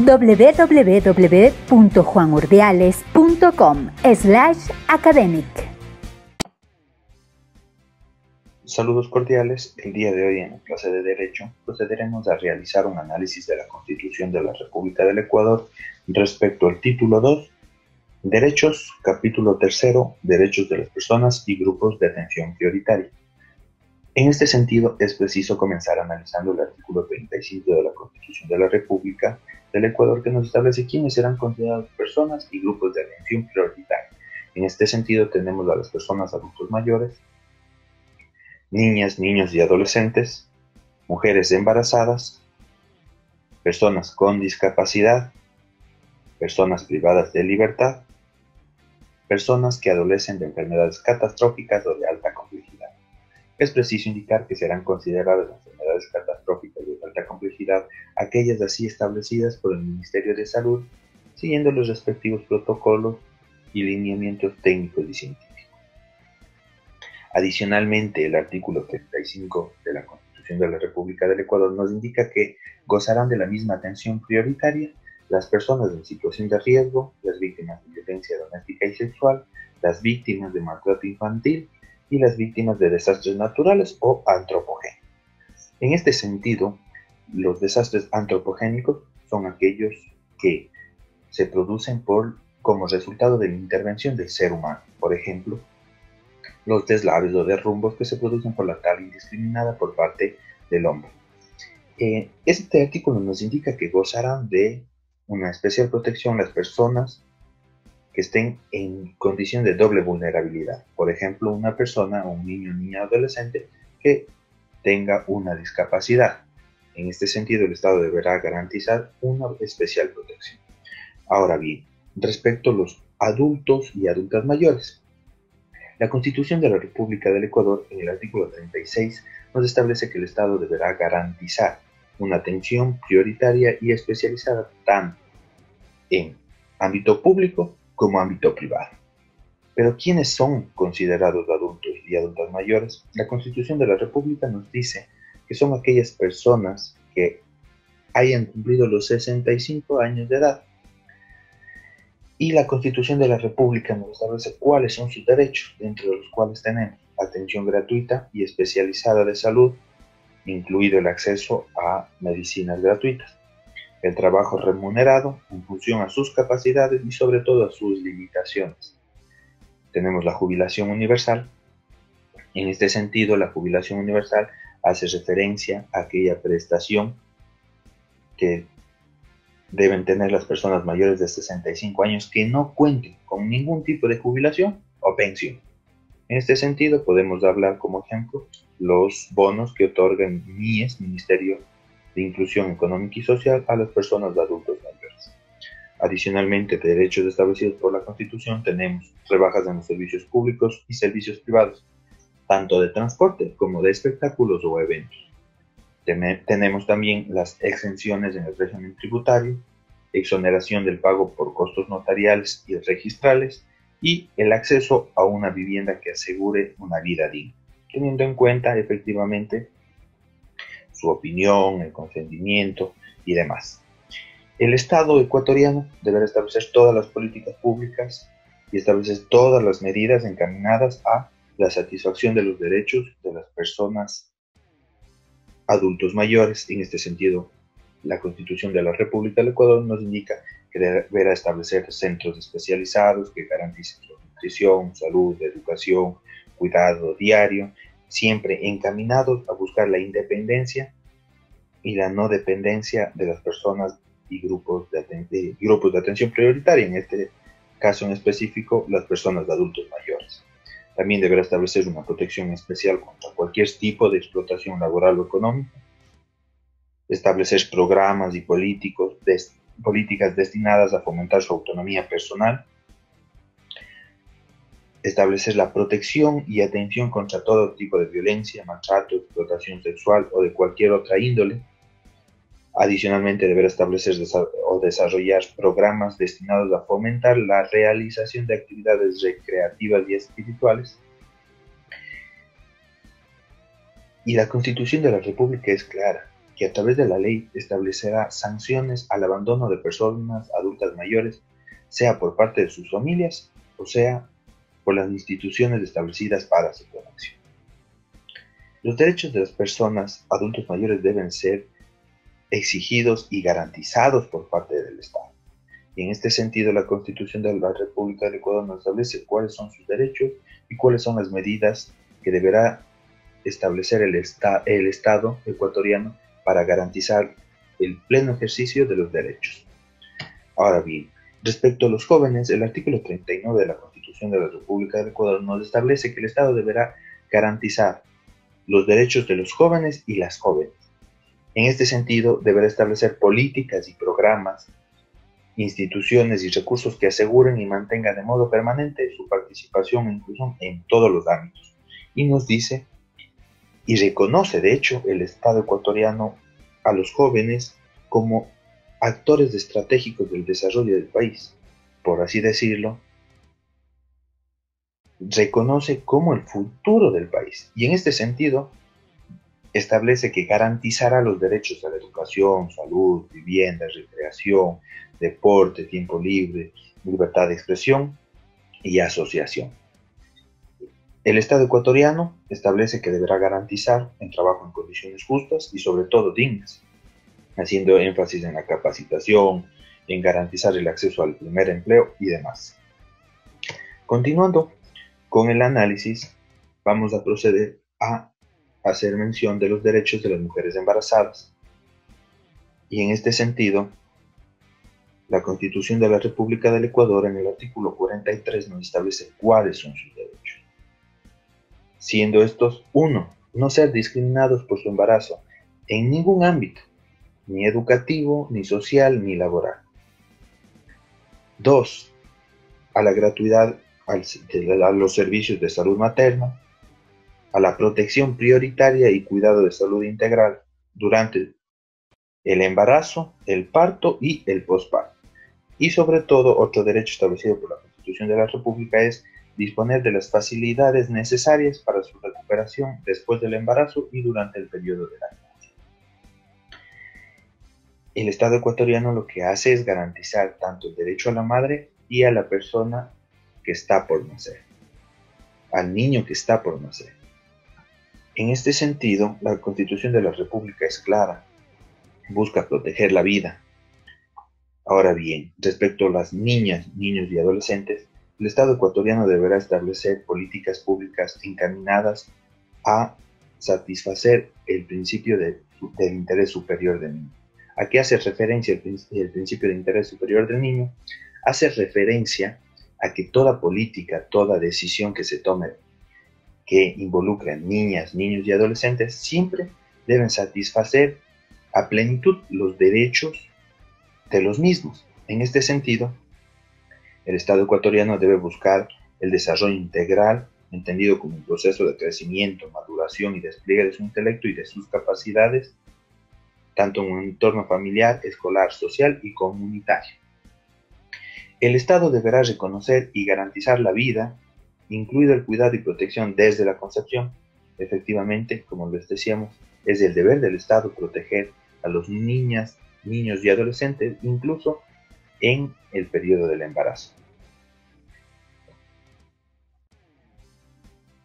www.juanurdiales.com/academic. Saludos cordiales. El día de hoy en la clase de Derecho procederemos a realizar un análisis de la Constitución de la República del Ecuador respecto al título 2, Derechos, capítulo 3, Derechos de las personas y grupos de atención prioritaria. En este sentido, es preciso comenzar analizando el artículo 35 de la Constitución de la República del Ecuador, que nos establece quiénes serán considerados personas y grupos de atención prioritaria. En este sentido, tenemos a las personas adultos mayores, niñas, niños y adolescentes, mujeres embarazadas, personas con discapacidad, personas privadas de libertad, personas que adolecen de enfermedades catastróficas o de alta complejidad. Es preciso indicar que serán consideradas enfermedades catastróficas de alta complejidad aquellas así establecidas por el Ministerio de Salud, siguiendo los respectivos protocolos y lineamientos técnicos y científicos. Adicionalmente, el artículo 35 de la Constitución de la República del Ecuador nos indica que gozarán de la misma atención prioritaria las personas en situación de riesgo, las víctimas de violencia doméstica y sexual, las víctimas de maltrato infantil y las víctimas de desastres naturales o antropogénicos. En este sentido, los desastres antropogénicos son aquellos que se producen como resultado de la intervención del ser humano. Por ejemplo, los deslaves o derrumbos que se producen por la tala indiscriminada por parte del hombre. Este artículo nos indica que gozarán de una especial protección las personas que estén en condición de doble vulnerabilidad. Por ejemplo, una persona, un niño, niña, adolescente que tenga una discapacidad. En este sentido, el Estado deberá garantizar una especial protección. Ahora bien, respecto a los adultos y adultas mayores, la Constitución de la República del Ecuador, en el artículo 36, nos establece que el Estado deberá garantizar una atención prioritaria y especializada tanto en ámbito público como ámbito privado. Pero ¿quiénes son considerados adultos y adultas mayores? La Constitución de la República nos dice que son aquellas personas que hayan cumplido los 65 años de edad. Y la Constitución de la República nos establece cuáles son sus derechos, dentro de los cuales tenemos atención gratuita y especializada de salud, incluido el acceso a medicinas gratuitas, el trabajo remunerado en función a sus capacidades y sobre todo a sus limitaciones. Tenemos la jubilación universal. En este sentido, la jubilación universal hace referencia a aquella prestación que deben tener las personas mayores de 65 años que no cuenten con ningún tipo de jubilación o pensión. En este sentido, podemos hablar como ejemplo los bonos que otorga el MIES, Ministerio de Inclusión Económica y Social, a las personas de adultos mayores. Adicionalmente, de derechos establecidos por la Constitución, tenemos rebajas en los servicios públicos y servicios privados, tanto de transporte como de espectáculos o eventos. Tenemos también las exenciones en el régimen tributario, exoneración del pago por costos notariales y registrales y el acceso a una vivienda que asegure una vida digna, teniendo en cuenta efectivamente su opinión, el consentimiento y demás. El Estado ecuatoriano deberá establecer todas las políticas públicas y establecer todas las medidas encaminadas a la satisfacción de los derechos de las personas adultos mayores. En este sentido, la Constitución de la República del Ecuador nos indica que deberá establecer centros especializados que garanticen su nutrición, salud, educación, cuidado diario, siempre encaminados a buscar la independencia y la no dependencia de las personas y grupos de atención prioritaria, en este caso en específico, las personas de adultos mayores. También deberá establecer una protección especial contra cualquier tipo de explotación laboral o económica, establecer programas y políticas destinadas a fomentar su autonomía personal, establecer la protección y atención contra todo tipo de violencia, maltrato, explotación sexual o de cualquier otra índole. Adicionalmente, deberá establecer o desarrollar programas destinados a fomentar la realización de actividades recreativas y espirituales. Y la Constitución de la República es clara. que a través de la ley establecerá sanciones al abandono de personas adultas mayores, sea por parte de sus familias o sea por las instituciones establecidas para su protección. Los derechos de las personas adultos mayores deben ser exigidos y garantizados por parte del Estado. Y en este sentido, la Constitución de la República del Ecuador nos establece cuáles son sus derechos y cuáles son las medidas que deberá establecer el Estado ecuatoriano para garantizar el pleno ejercicio de los derechos. Ahora bien, respecto a los jóvenes, el artículo 39 de la Constitución de la República del Ecuador nos establece que el Estado deberá garantizar los derechos de los jóvenes y las jóvenes. En este sentido, deberá establecer políticas y programas, instituciones y recursos que aseguren y mantengan de modo permanente su participación e inclusión en todos los ámbitos. Y nos dice y reconoce, de hecho, el Estado ecuatoriano a los jóvenes como actores estratégicos del desarrollo del país, por así decirlo, reconoce como el futuro del país. Y en este sentido, establece que garantizará los derechos a la educación, salud, vivienda, recreación, deporte, tiempo libre, libertad de expresión y asociación. El Estado ecuatoriano establece que deberá garantizar el trabajo en condiciones justas y sobre todo dignas, haciendo énfasis en la capacitación, en garantizar el acceso al primer empleo y demás. Continuando con el análisis, vamos a proceder a hacer mención de los derechos de las mujeres embarazadas. Y en este sentido, la Constitución de la República del Ecuador en el artículo 43 nos establece cuáles son sus derechos. Siendo estos: 1. No ser discriminados por su embarazo en ningún ámbito, ni educativo, ni social, ni laboral. 2. A la gratuidad a los servicios de salud materna, a la protección prioritaria y cuidado de salud integral durante el embarazo, el parto y el posparto. Y sobre todo, otro derecho establecido por la Constitución de la República es disponer de las facilidades necesarias para su recuperación después del embarazo y durante el periodo de lactancia. El Estado ecuatoriano lo que hace es garantizar tanto el derecho a la madre y a la persona que está por nacer, al niño que está por nacer. En este sentido, la Constitución de la República es clara, busca proteger la vida. Ahora bien, respecto a las niñas, niños y adolescentes, el Estado ecuatoriano deberá establecer políticas públicas encaminadas a satisfacer el principio del interés superior del niño. ¿A qué hace referencia el principio de interés superior del niño? Hace referencia a que toda política, toda decisión que se tome que involucre a niñas, niños y adolescentes siempre deben satisfacer a plenitud los derechos de los mismos. En este sentido, el Estado ecuatoriano debe buscar el desarrollo integral, entendido como un proceso de crecimiento, maduración y despliegue de su intelecto y de sus capacidades, tanto en un entorno familiar, escolar, social y comunitario. El Estado deberá reconocer y garantizar la vida, incluido el cuidado y protección desde la concepción. Efectivamente, como les decíamos, es el deber del Estado proteger a los niñas, niños y adolescentes, incluso en el periodo del embarazo.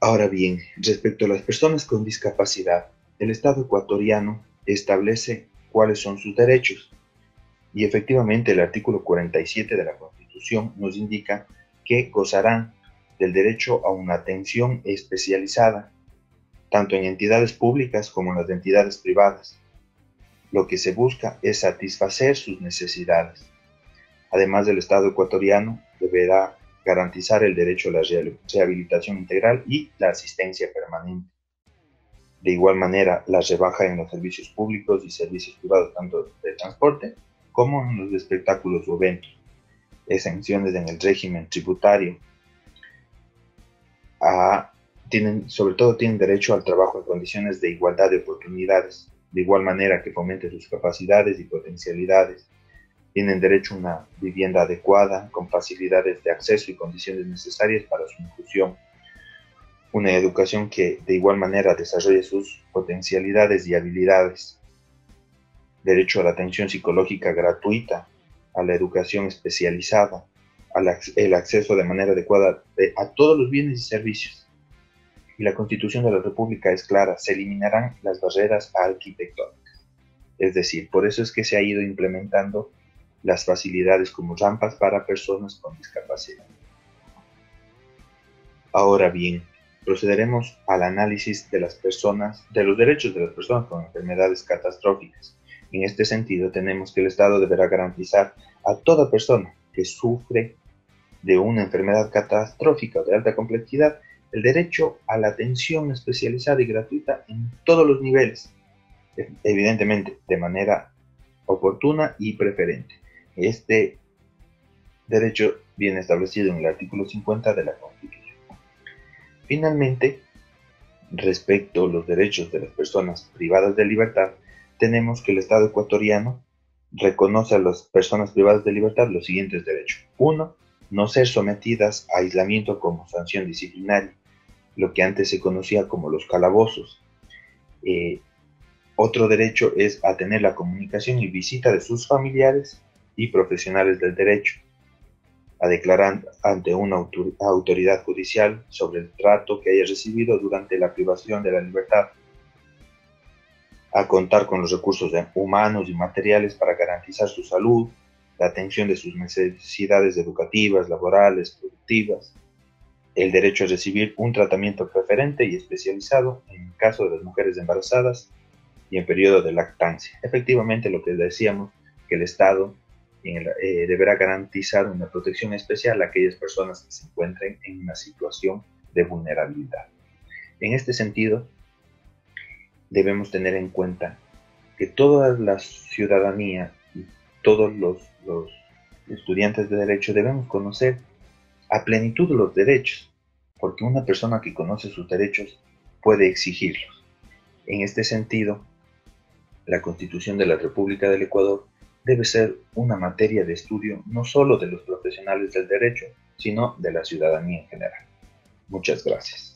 Ahora bien, respecto a las personas con discapacidad, el Estado ecuatoriano establece cuáles son sus derechos. Y efectivamente el artículo 47 de la Constitución nos indica que gozarán del derecho a una atención especializada, tanto en entidades públicas como en las entidades privadas. Lo que se busca es satisfacer sus necesidades. Además, el Estado ecuatoriano deberá garantizar el derecho a la rehabilitación integral y la asistencia permanente. De igual manera, la rebaja en los servicios públicos y servicios privados, tanto de transporte como en los espectáculos o eventos. Exenciones en el régimen tributario. Sobre todo tienen derecho al trabajo en condiciones de igualdad de oportunidades, de igual manera que fomente sus capacidades y potencialidades. Tienen derecho a una vivienda adecuada, con facilidades de acceso y condiciones necesarias para su inclusión. Una educación que de igual manera desarrolle sus potencialidades y habilidades. derecho a la atención psicológica gratuita, a la educación especializada, el acceso de manera adecuada a todos los bienes y servicios. Y la Constitución de la República es clara, se eliminarán las barreras arquitectónicas. Es decir, por eso es que se ha ido implementando las facilidades como rampas para personas con discapacidad. Ahora bien, procederemos al análisis de los derechos de las personas con enfermedades catastróficas. En este sentido, tenemos que el Estado deberá garantizar a toda persona que sufre de una enfermedad catastrófica o de alta complejidad el derecho a la atención especializada y gratuita en todos los niveles, evidentemente de manera oportuna y preferente. Este derecho viene establecido en el artículo 50 de la Constitución. Finalmente, respecto a los derechos de las personas privadas de libertad, tenemos que el Estado ecuatoriano reconoce a las personas privadas de libertad los siguientes derechos. 1. No ser sometidas a aislamiento como sanción disciplinaria, lo que antes se conocía como los calabozos. Otro derecho es a tener la comunicación y visita de sus familiares y profesionales del derecho, a declarar ante una autoridad judicial sobre el trato que haya recibido durante la privación de la libertad, a contar con los recursos humanos y materiales para garantizar su salud, la atención de sus necesidades educativas, laborales, productivas, el derecho a recibir un tratamiento preferente y especializado en caso de las mujeres embarazadas y en periodo de lactancia. Efectivamente, lo que decíamos, que el Estado deberá garantizar una protección especial a aquellas personas que se encuentren en una situación de vulnerabilidad. En este sentido, debemos tener en cuenta que toda la ciudadanía y todos los estudiantes de derecho debemos conocer a plenitud los derechos, porque una persona que conoce sus derechos puede exigirlos. En este sentido, la Constitución de la República del Ecuador debe ser una materia de estudio no solo de los profesionales del derecho, sino de la ciudadanía en general. Muchas gracias.